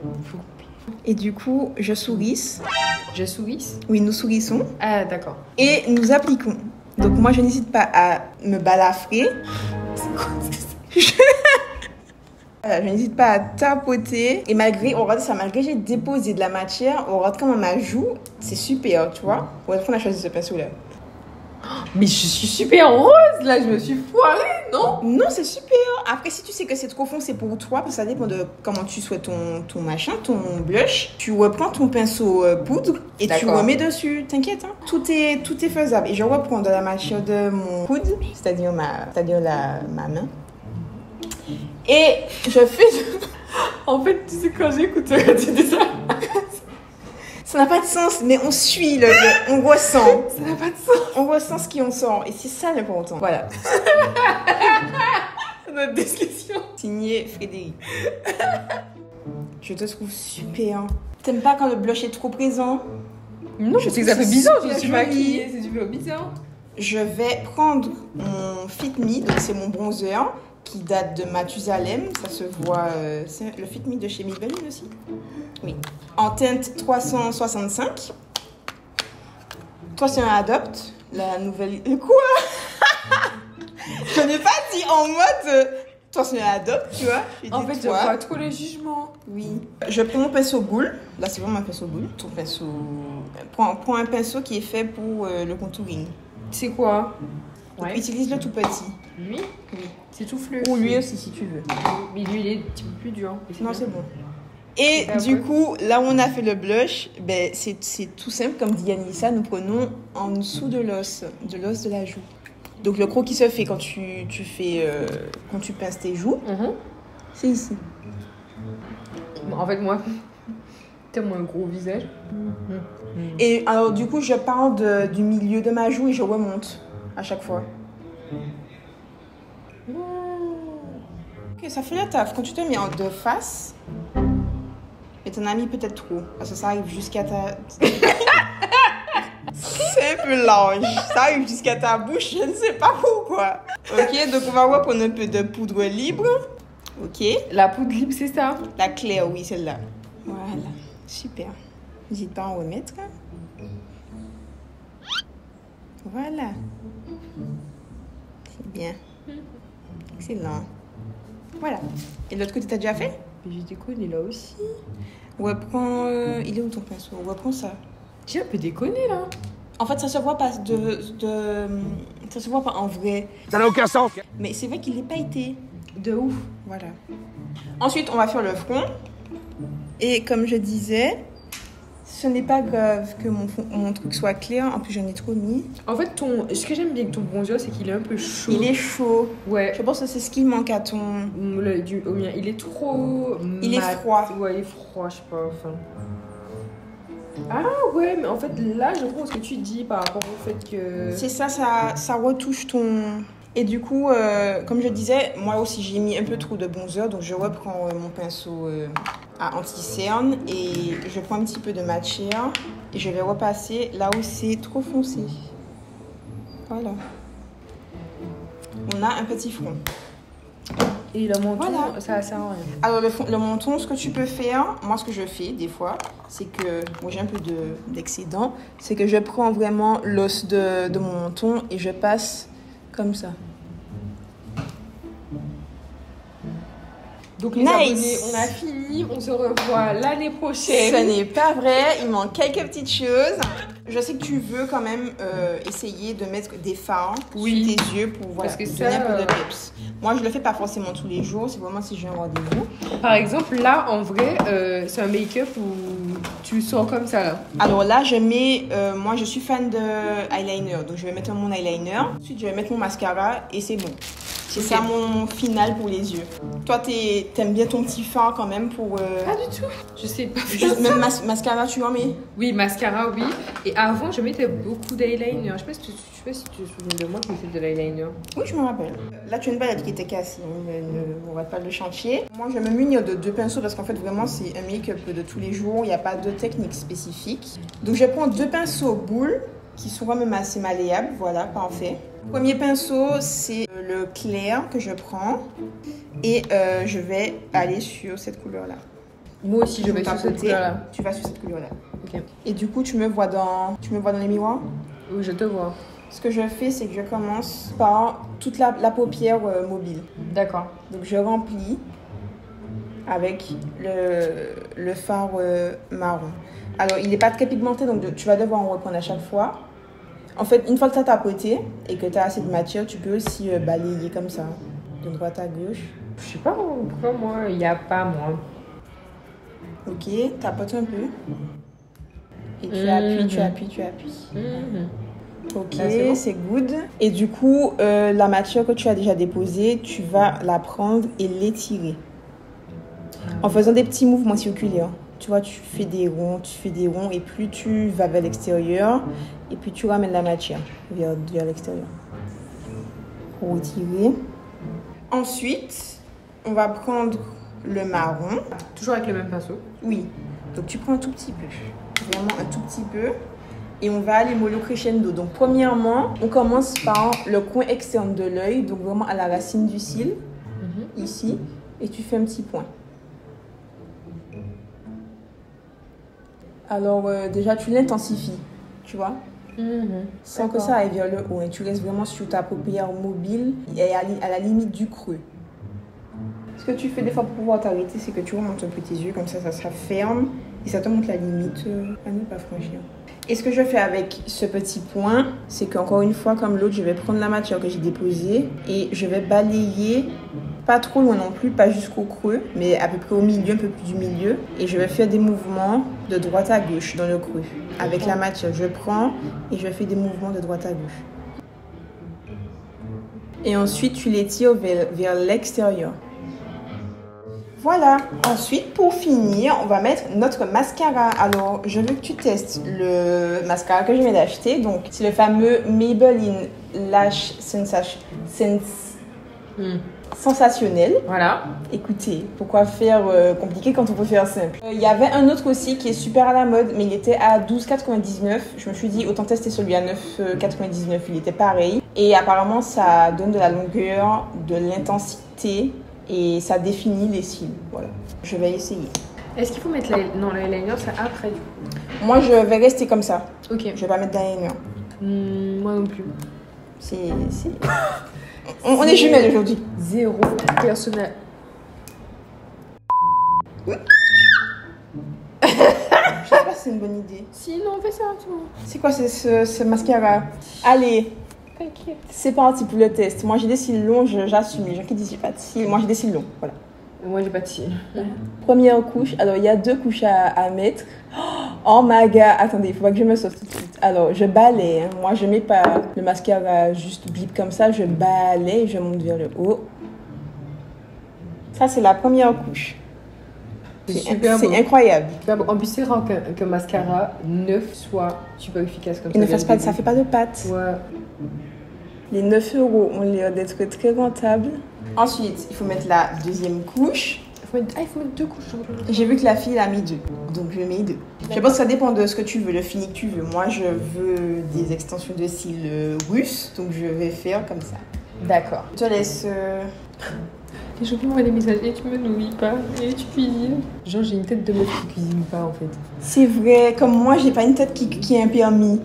S1: Et du coup, je sourisse.
S2: Je souris.
S1: Oui, nous sourissons.
S2: Ah, d'accord.
S1: Et nous appliquons. Donc, moi, je n'hésite pas à me balafrer.
S2: C'est quoi ça?
S1: Voilà, je n'hésite pas à tapoter. Et malgré, regarde ça, malgré j'ai déposé de la matière, regarde comment ma joue, c'est super, tu vois. Ouais, on a choisi ce pinceau-là.
S2: Mais je suis super rose là, je me suis foirée, non?
S1: Non, c'est super. Après, si tu sais que c'est trop foncé pour toi, parce que ça dépend de comment tu souhaites ton machin, ton blush, tu reprends ton pinceau poudre et tu
S2: D'accord.
S1: remets dessus. T'inquiète, hein. Tout est faisable. Et je reprends de la matière de mon coude, c'est-à-dire ma main. Et je fais...
S2: En fait, tu sais, quand j'écoute tu dis ça,
S1: Ça n'a pas de sens, mais on suit, on ressent.
S2: ça n'a pas de sens.
S1: On ressent ce qu'on sent. Et c'est ça l'important. Voilà.
S2: Notre discussion.
S1: Signé Frédéric. Je te trouve super. T'aimes pas quand le blush est trop présent?
S2: Non, je sais que ça
S1: trouve
S2: fait bizarre, je
S1: super
S2: suis
S1: joli.
S2: maquillée, c'est super bizarre.
S1: Je vais prendre mon Fit Me, donc c'est mon bronzer, qui date de Mathusalem. Ça se voit, c'est le Fit Me de chez Maybelline aussi. Oui. En teinte 365. Toi, c'est un Adopt. La nouvelle... Quoi? Je n'ai pas dit en mode... Toi, c'est un Adopt, tu vois. J'ai
S2: En
S1: dit
S2: fait, je
S1: toi.
S2: vois trop les jugements.
S1: Oui. Je prends mon pinceau boule. Là, c'est vraiment un pinceau boule. Ton pinceau... Prends un pinceau qui est fait pour le contouring.
S2: C'est quoi?
S1: Donc, utilise-le tout petit.
S2: Lui?
S1: Oui.
S2: C'est tout fleu.
S1: Ou lui aussi, si tu veux.
S2: Mais lui, il est un petit peu plus dur.
S1: Non, c'est bon. Et du coup, là où on a fait le blush, ben, c'est tout simple. Comme dit Yanissa, nous prenons en dessous de l'os de la joue. Donc, le croc qui se fait quand tu pinces tes joues, c'est ici.
S2: Bon, en fait, moi, Tellement un gros visage.
S1: Et alors, du coup, je pars du milieu de ma joue et je remonte à chaque fois. Ok, ça fait le taf. Quand tu te mets en de face, et ton ami peut-être trop, parce que ça arrive jusqu'à ta... C'est un peu large. Ça arrive jusqu'à ta bouche, je ne sais pas pourquoi. Ok, donc on va reprendre un peu de poudre libre. Ok.
S2: La poudre libre, c'est ça?
S1: La claire, oui, celle-là. Voilà, super. N'hésite pas à en remettre. Voilà. C'est bien. Excellent. Voilà. Et de l'autre côté, t'as déjà fait?
S2: J'ai déconné là aussi.
S1: Reprends... Il est où ton pinceau? Reprends ça.
S2: J'ai un peu déconné là.
S1: En fait, ça se voit pas ça se voit pas en vrai.
S3: Ça n'a aucun sens.
S1: Mais c'est vrai qu'il n'est pas été.
S2: De ouf.
S1: Voilà. Ensuite, on va faire le front. Et comme je disais, ce n'est pas grave que mon truc soit clair. En plus, j'en ai trop mis.
S2: En fait, ce que j'aime bien avec ton bronzer, c'est qu'il est un peu chaud.
S1: Il est chaud.
S2: Ouais.
S1: Je pense que c'est ce qui manque à ton...
S2: Au mien, il est trop...
S1: Il est froid.
S2: Ouais, il est froid, je sais pas, enfin... Ah ouais, mais en fait, là, je comprends ce que tu dis par rapport au fait que...
S1: C'est ça, ça retouche ton... Et du coup, comme je disais, moi aussi, j'ai mis un peu trop de bronzer. Donc, je reprends mon pinceau à anti-cerne et je prends un petit peu de matière et je vais repasser là où c'est trop foncé. Voilà. On a un petit front.
S2: Et le menton,
S1: voilà.
S2: Ça sert à rien.
S1: Alors, le menton, ce que tu peux faire, moi, ce que je fais des fois, c'est que, moi, j'ai un peu d'excédent, c'est que je prends vraiment l'os de mon menton et je passe comme ça.
S2: Donc, les abonnés, on a fini. On se revoit l'année prochaine.
S1: Ce n'est pas vrai, il manque quelques petites choses. Je sais que tu veux quand même essayer de mettre des fards sur tes yeux pour voilà,
S2: parce que
S1: donner un peu de peps. Moi, je le fais pas forcément tous les jours, c'est vraiment si j'ai un rendez-vous.
S2: Par exemple, là, en vrai, c'est un make-up où tu sors comme ça, là.
S1: Alors là, je mets... moi, je suis fan de eyeliner, donc je vais mettre mon eyeliner. Ensuite, je vais mettre mon mascara et c'est bon. C'est ça mon final pour les yeux. Toi, t'aimes bien ton petit fard quand même pour...
S2: Pas du tout. Je sais pas.
S1: Juste, même mascara, tu en mets?
S2: Oui, mascara, oui. Et avant, je mettais beaucoup d'eyeliner. Je sais pas si tu te souviens de moi qui mettais de l'eyeliner.
S1: Oui, je me rappelle. Là, tu as une palette qui était cassée. On va pas le chantier. Moi, je vais me munir de 2 pinceaux parce qu'en fait, vraiment, c'est un make-up de tous les jours. Il n'y a pas de technique spécifique. Donc, je prends 2 pinceaux boules qui sont quand même assez malléables. Voilà, parfait. Premier pinceau, c'est le clair que je prends. Et je vais aller sur cette couleur-là.
S2: Moi aussi, je vais sur cette couleur-là.
S1: Tu vas sur cette couleur-là.
S2: Ok.
S1: Et du coup, tu me vois dans les miroirs?
S2: Oui, je te vois.
S1: Ce que je fais, c'est que je commence par toute la paupière mobile.
S2: D'accord.
S1: Donc, je remplis avec le fard marron. Alors, il n'est pas très pigmenté, donc tu vas devoir en reprendre à chaque fois. En fait, une fois que tu as tapoté et que tu as assez de matière, tu peux aussi balayer comme ça, de droite à gauche.
S2: Je sais pas pourquoi moi, il n'y a pas moi.
S1: Ok, tapote un peu. Et tu appuies, tu appuies, tu appuies. Ok, c'est good. Et du coup, la matière que tu as déjà déposée, tu vas la prendre et l'étirer. En faisant des petits mouvements circulaires. Tu vois, tu fais des ronds, et plus tu vas vers l'extérieur, et puis tu ramènes la matière vers l'extérieur. Retirer. Ensuite, on va prendre le marron.
S2: Toujours avec le même pinceau?
S1: Oui. Donc, tu prends un tout petit peu. Vraiment un tout petit peu. Et on va aller mollo crescendo. Donc, premièrement, on commence par le coin externe de l'œil, donc vraiment à la racine du cil, ici, et tu fais un petit point. Alors, déjà, tu l'intensifies, tu vois, sans que ça aille vers le haut. Et tu restes vraiment sur ta paupière mobile et à la limite du creux. Ce que tu fais des fois pour pouvoir t'arrêter, c'est que tu remontes un peu tes yeux, comme ça ferme et ça te montre la limite à ne pas franchir. Et ce que je fais avec ce petit point, c'est qu'encore une fois, comme l'autre, je vais prendre la matière que j'ai déposée et je vais balayer, pas trop loin non plus, pas jusqu'au creux, mais à peu près au milieu, un peu plus du milieu. Et je vais faire des mouvements de droite à gauche dans le creux. Avec la matière, je prends et je fais des mouvements de droite à gauche. Et ensuite, tu les tires vers l'extérieur. Voilà. Ensuite, pour finir, on va mettre notre mascara. Alors, je veux que tu testes le mascara que je viens d'acheter. Donc, c'est le fameux Maybelline Lash Sensationnel.
S2: Voilà.
S1: Écoutez, pourquoi faire compliqué quand on peut faire simple? Il y avait un autre aussi qui est super à la mode, mais il était à 12,99. Je me suis dit, autant tester celui à 9,99. Il était pareil. Et apparemment, ça donne de la longueur, de l'intensité et ça définit les cils. Voilà. Je vais essayer.
S2: Est-ce qu'il faut mettre l'eyeliner, c'est après du coup?
S1: Moi, je vais rester comme ça.
S2: Ok.
S1: Je vais pas mettre d'eyeliner.
S2: Moi non plus.
S1: On est jumelles aujourd'hui.
S2: Zéro personnel.
S1: Je sais pas si c'est une bonne idée.
S2: Si, non, on fait ça tout.
S1: C'est quoi ce mascara? Allez,
S2: T'inquiète.
S1: c'est parti pour le test. Moi, j'ai des cils longs, j'assume. Les gens qui disent j'ai pas de cils, moi j'ai des cils longs. Voilà.
S2: Moi, j'ai pas de cils.
S1: Première couche. Alors, il y a 2 couches à mettre. Oh my god. Attendez, il faut pas que je me sauce tout de suite. Alors, je balaye. Hein. Moi, je mets pas le mascara juste blip comme ça. Je balaye et je monte vers le haut. Ça, c'est la première couche. C'est incroyable.
S2: En plus, c'est rare qu'un mascara neuf soit super efficace comme ça.
S1: Et ne fasse pas, ça fait pas de pâte.
S2: Ouais.
S1: Les 9 € ont l'air d'être très rentables. Ensuite, il faut mettre la deuxième couche.
S2: Il faut mettre 2 couches.
S1: J'ai vu que la fille a mis 2, donc je mets 2. Je pense que ça dépend de ce que tu veux, le fini que tu veux. Moi, je veux des extensions de cils russes, donc je vais faire comme ça.
S2: D'accord.
S1: Je te laisse...
S2: Les gens qui m'envoient des messages et tu me nourris pas et tu cuisines. Genre, j'ai une tête de meuf qui cuisine pas en fait.
S1: C'est vrai, comme moi, j'ai pas une tête qui a un permis.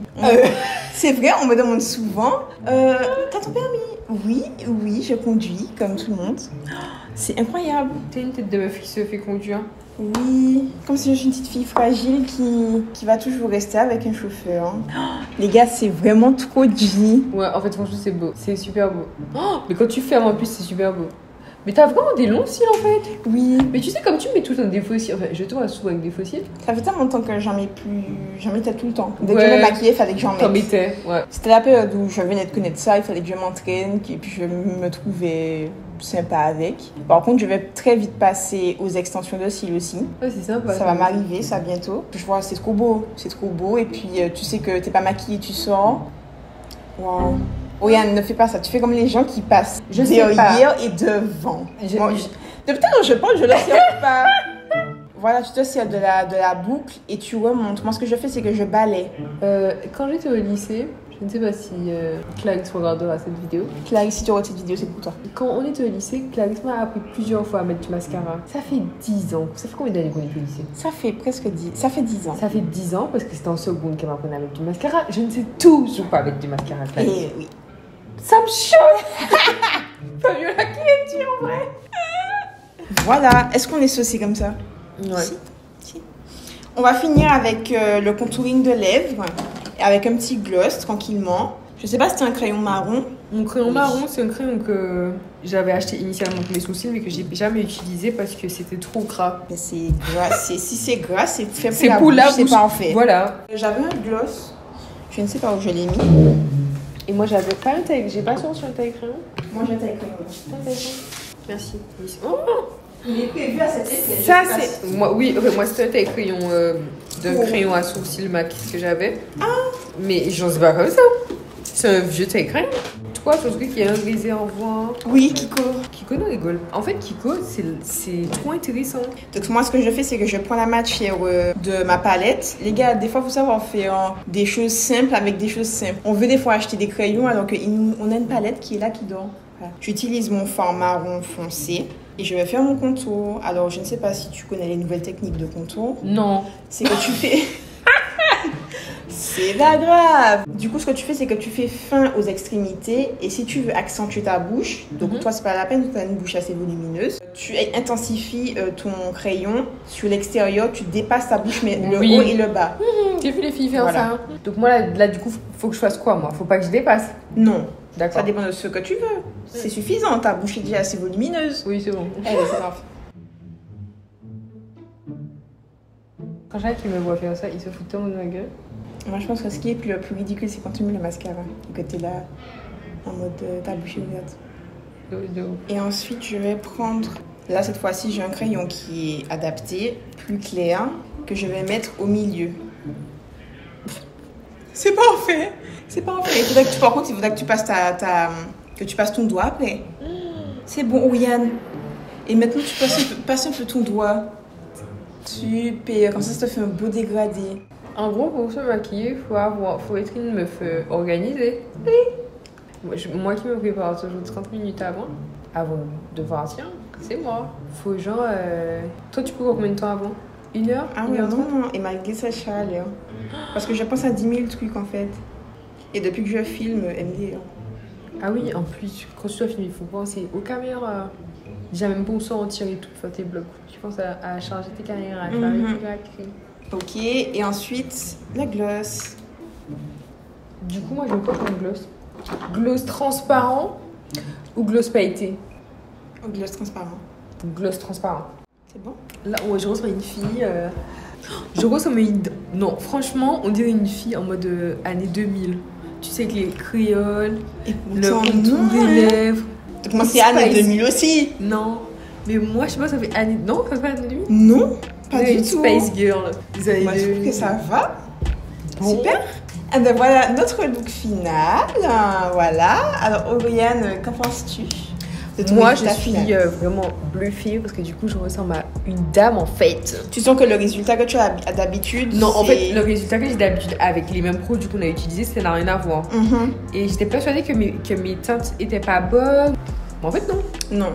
S1: C'est vrai, on me demande souvent t'as ton permis? Oui, je conduis comme tout le monde. C'est incroyable.
S2: T'as une tête de meuf qui se fait conduire.
S1: Oui, comme si je suis une petite fille fragile qui va toujours rester avec un chauffeur. Les gars, c'est vraiment trop G.
S2: Ouais, en fait, franchement, c'est beau. C'est super beau. Mais quand tu fermes en plus, c'est super beau. Mais t'as vraiment des longs cils en fait.
S1: Oui.
S2: Mais tu sais, comme tu mets tout le temps des faux cils, enfin, je te vois souvent avec des faux cils.
S1: Ça fait tellement longtemps que j'en mettais tout le temps. Dès que je me maquillais, il fallait que j'en mette.
S2: T'en mettais, ouais.
S1: C'était la période où je venais de connaître ça, il fallait que je m'entraîne, et puis je me trouvais sympa avec. Par contre, je vais très vite passer aux extensions de cils aussi.
S2: Ouais, c'est sympa.
S1: Ça va m'arriver, ça bientôt. Je vois, c'est trop beau. Et puis, tu sais que t'es pas maquillée, tu sors. Waouh. Oh Yann, ne fais pas ça. Tu fais comme les gens qui passent derrière et devant. Depuis tout à l'heure, je pense, je le sers pas. Voilà, tu te sers de la boucle et tu remontes. Moi, ce que je fais, c'est que je balaye.
S2: Quand j'étais au lycée, je ne sais pas si Clarisse regardera cette vidéo.
S1: Clarisse, si tu regardes cette vidéo, c'est pour toi.
S2: Quand on était au lycée, Clarisse m'a appris plusieurs fois à mettre du mascara. Ça fait 10 ans. Ça fait combien d'années qu'on était au lycée?
S1: Ça fait presque 10. Ça fait 10 ans.
S2: Ça fait 10 ans parce que c'était en seconde qu'elle m'apprenait à mettre du mascara. Je ne sais toujours pas mettre du mascara, Clarisse.
S1: Et oui.
S2: Ça me choque. Fabiola, qui es-tu en vrai?
S1: Voilà. Est-ce qu'on est saucé comme ça?
S2: Ouais.
S1: Si. On va finir avec le contouring de lèvres et avec un petit gloss tranquillement. Je sais pas si c'est un crayon marron.
S2: Mon crayon marron, c'est un crayon que j'avais acheté initialement pour mes sourcils mais que j'ai jamais utilisé parce que c'était trop gras.
S1: Mais c'est gras. Si c'est gras, c'est fait
S2: C'est pour la bouche.
S1: C'est parfait.
S2: Voilà.
S1: J'avais un gloss. Je ne sais pas où je l'ai mis.
S2: Et moi, j'avais pas un taille. J'ai pas sur un taille crayon.
S1: Moi, j'ai un taille crayon.
S2: Merci. Oh,
S1: il est prévu à cet effet.
S2: Ça, c'est. Moi, oui, moi, c'était un taille crayon d'un crayon à sourcils Mac que j'avais. Ah. Mais j'en sais pas comme ça. C'est un vieux taille crayon. Toi, ton truc, il y a un réservoir.
S1: Oui, Kiko.
S2: Kiko nous rigole. En fait, Kiko, c'est trop intéressant.
S1: Donc, moi, ce que je fais, c'est que je prends la matière de ma palette. Les gars, des fois, vous savez, on fait des choses simples avec des choses simples. On veut des fois acheter des crayons alors qu'on a une palette qui est là, qui dort. Voilà. J'utilise mon fard marron foncé et je vais faire mon contour. Alors, je ne sais pas si tu connais les nouvelles techniques de contour.
S2: Non.
S1: C'est que tu fais... C'est pas grave. Du coup, ce que tu fais, c'est que tu fais fin aux extrémités. Et si tu veux accentuer ta bouche, donc toi, c'est pas la peine, tu as une bouche assez volumineuse. Tu intensifies ton crayon. Sur l'extérieur, tu dépasses ta bouche, mais le haut et le bas.
S2: J'ai vu les filles faire ça. Donc moi, là, du coup, faut que je fasse quoi, moi? Faut pas que je dépasse?
S1: Non.
S2: D'accord.
S1: Ça dépend de ce que tu veux. C'est suffisant. Ta bouche est déjà assez volumineuse.
S2: Oui, c'est bon.
S1: Allez, c'est parfait.
S2: Quand j'ai qui me voit faire ça, il se fout tellement de ma gueule.
S1: Moi, je pense que ce qui est le plus ridicule, c'est quand tu mets le mascara et que tu es là en mode ta bouche est ouverte. Et ensuite, je vais prendre Là, cette fois-ci, j'ai un crayon qui est adapté, plus clair, que je vais mettre au milieu. C'est parfait. C'est parfait. Par contre, il faudrait que tu passes que tu passes ton doigt après. C'est bon, Oriane. Et maintenant, tu passes un peu ton doigt. Super. Comme ça te fait un beau dégradé.
S2: En gros, pour se maquiller, faut être une meuf organisée.
S1: Oui.
S2: Moi qui me prépare toujours 30 minutes avant de partir, c'est moi. Faut genre... Toi, tu peux voir combien de temps avant? 1 heure?
S1: Ah oui, non. Et malgré sa chaleur. Parce que je pense à 10 000 trucs, en fait. Et depuis que je filme, MD.
S2: Ah oui, en plus, quand tu dois filmer, il faut penser aux caméras. Déjà, même pour ça, en tirer tout, faire tes blocs. Tu penses à charger tes caméras, à charger tes graphiques.
S1: Ok, et ensuite, la gloss.
S2: Du coup, moi, je veux quoi comme gloss? Gloss transparent ou gloss pailleté?
S1: Gloss transparent.
S2: Gloss transparent.
S1: C'est bon?
S2: Là, ouais, je ressemble à une fille. Je ressemble à une... Non, franchement, on dirait une fille en mode année 2000. Tu sais, avec les créoles, le contour des lèvres.
S1: Donc moi, c'est année 2000 aussi.
S2: Non. Mais moi, je sais pas, ça fait année... Non, ça fait année 2000?
S1: Non, pas du
S2: une
S1: tout.
S2: Space Girl.
S1: Moi, je trouve que ça va. Bon. Super. Et ben voilà notre look final. Voilà. Alors, Oriane, qu'en penses-tu?
S2: Moi, je suis vraiment bluffée parce que du coup, je ressemble à une dame en fait.
S1: Tu sens que le résultat que tu as d'habitude...
S2: Non, en fait, le résultat que j'ai d'habitude avec les mêmes produits qu'on a utilisés, ça n'a rien à voir. Et j'étais persuadée que mes teintes étaient pas bonnes. Mais en fait, non.
S1: Non.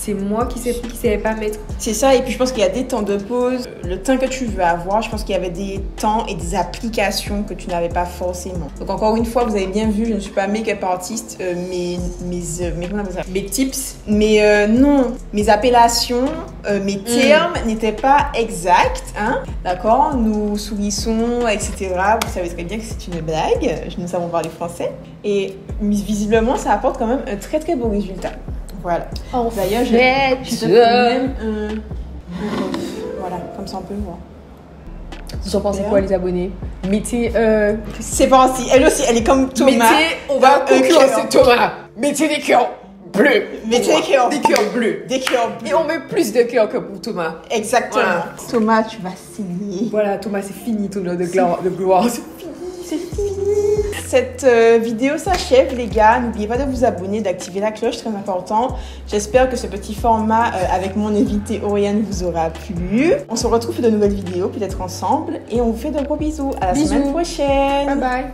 S2: C'est moi qui savais pas mettre.
S1: C'est ça, et puis je pense qu'il y a des temps de pause. Le teint que tu veux avoir, je pense qu'il y avait des temps et des applications que tu n'avais pas forcément. Donc encore une fois, vous avez bien vu, je ne suis pas make-up artiste, mes tips, non, mes appellations, mes termes n'étaient pas exacts, hein, d'accord? Nous sourissons, etc. Vous savez très bien que c'est une blague, nous savons parler français. Et visiblement, ça apporte quand même un très très beau résultat. Voilà. D'ailleurs, je même voilà, comme ça on peut voir.
S2: Vous en pensez quoi, les abonnés? Mettez.
S1: C'est parti. Elle aussi, elle est comme Thomas.
S2: On va concurrencer Thomas. Mettez des cœurs bleus.
S1: Mettez des cœurs
S2: bleus.
S1: Des cœurs bleus.
S2: Et on met plus de cœurs que pour Thomas.
S1: Exactement. Voilà. Thomas, tu vas saigner.
S2: Voilà, Thomas, c'est fini ton heure de gloire. C'est fini.
S1: C'est fini. Cette vidéo s'achève, les gars. N'oubliez pas de vous abonner, d'activer la cloche, très important. J'espère que ce petit format avec mon invité Oriane vous aura plu. On se retrouve pour de nouvelles vidéos, peut-être ensemble. Et on vous fait de gros bisous. À la semaine prochaine.
S2: Bye bye.